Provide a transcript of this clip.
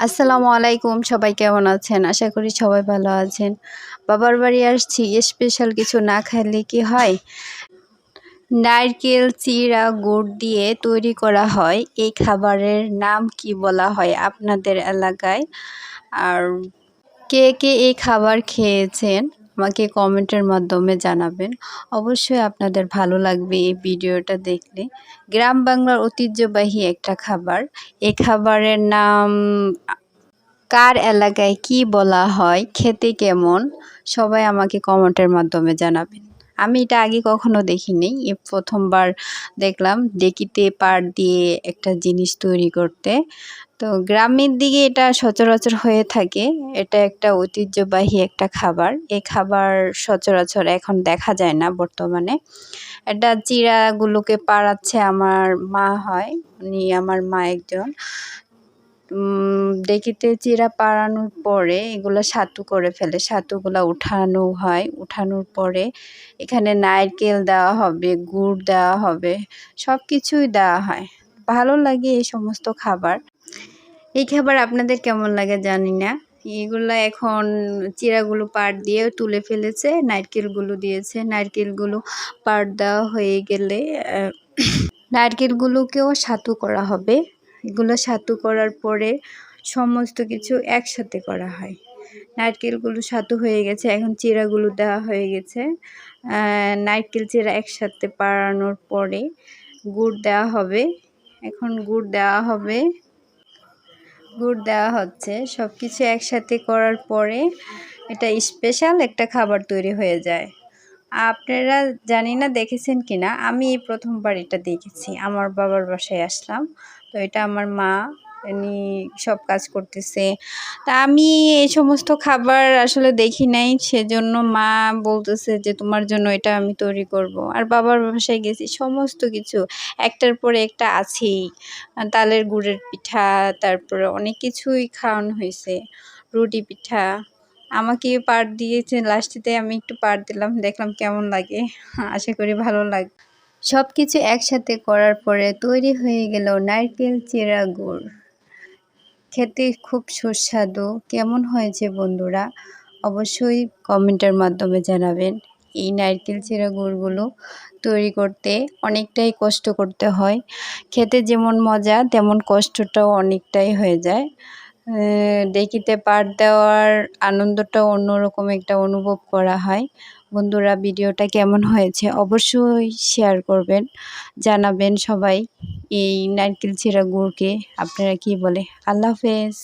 আসসালামু আলাইকুম, সবাই কেমন আছেন? আশা করি সবাই ভালো আছেন। বাবার বাড়ি আসছি, স্পেশাল কিছু না খাইলে কি হয়? নারকেল চিড়া গুড় দিয়ে তৈরি করা হয়। এই খাবারের নাম কি বলা হয় আপনাদের এলাকায়? আর কে কে এই খাবার খেয়েছেন আমাকে কমেন্টের মাধ্যমে জানাবেন। অবশ্যই আপনাদের ভালো লাগবে এই ভিডিওটা দেখলে। গ্রাম বাংলার ঐতিহ্যবাহী একটা খাবার। এই খাবারের নাম কার এলাকায় কি বলা হয়, খেতে কেমন, সবাই আমাকে কমেন্টের মাধ্যমে জানাবেন। আমি এটা আগে কখনো দেখিনি, এই প্রথমবার দেখলাম ডেকিতে পাট দিয়ে একটা জিনিস তৈরি করতে। তো গ্রামের দিকে এটা সচরাচর হয়ে থাকে। এটা একটা ঐতিহ্যবাহী একটা খাবার। এই খাবার সচরাচর এখন দেখা যায় না বর্তমানে। এটা চিড়াগুলোকে পাড়াচ্ছে আমার মা হয়, উনি আমার মা একজন। ডেকিতে চিড়া পাড়ানোর পরে এগুলো ছাতু করে ফেলে, ছাতুগুলো উঠানো হয়। উঠানোর পরে এখানে নারকেল দেওয়া হবে, গুড় দেওয়া হবে, সব কিছুই দেওয়া হয়। ভালো লাগে এই সমস্ত খাবার। এই খাবার আপনাদের কেমন লাগে জানি না। এগুলো এখন চিড়াগুলো পাড় দিয়ে তুলে ফেলেছে, নারকেলগুলো দিয়েছে। নারকেলগুলো পাড় দেওয়া হয়ে গেলে নারকেলগুলোকেও ছাতু করা হবে। এগুলো ছাতু করার পরে সমস্ত কিছু একসাথে করা হয়। নারকেলগুলো ছাতু হয়ে গেছে, এখন চিড়াগুলো দেওয়া হয়ে গেছে। নারকেল চিড়া একসাথে পাড়ানোর পরে গুড় দেওয়া হবে। এখন গুড় দেওয়া হবে, গুড় দেওয়া হচ্ছে। সব কিছু একসাথে করার পরে এটা স্পেশাল একটা খাবার তৈরি হয়ে যায়। আপনারা জানি না দেখেছেন কিনা, আমি এই প্রথমবার এটা দেখেছি। আমার বাবার বাসায় আসলাম, তো এটা আমার মা উনি সব কাজ করতেছে। তা আমি এই সমস্ত খাবার আসলে দেখি নাই, সেজন্য মা বলতেছে যে তোমার জন্য এটা আমি তৈরি করব। আর বাবার বাসায় গেছি, সমস্ত কিছু একটার পরে একটা আছেই। তালের গুড়ের পিঠা, তারপরে অনেক কিছুই খাওয়ানো হয়েছে, রুটি পিঠা। আমাকে পার্ট দিয়েছে, লাস্টেতে আমি একটু পার্ট দিলাম, দেখলাম কেমন লাগে। আশা করি ভালো লাগবে। সব কিছু একসাথে করার পরে তৈরি হয়ে গেল নারকেল চিড়া গুড়। খেতে খুব সুস্বাদু। কেমন হয়েছে বন্ধুরা অবশ্যই কমেন্টের মাধ্যমে জানাবেন। এই নারকেল চিড়া গুড়গুলো তৈরি করতে অনেকটাই কষ্ট করতে হয়। খেতে যেমন মজা তেমন কষ্টটাও অনেকটাই হয়ে যায়। ডেকিতে পাট দেওয়ার আনন্দটাও অন্যরকম একটা অনুভব করা হয়। বন্ধুরা ভিডিওটা কেমন হয়েছে অবশ্যই শেয়ার করবেন, জানাবেন সবাই এই নারকেল চিড়া গুড়কে আপনারা কি বলে। আল্লাহ হাফেজ।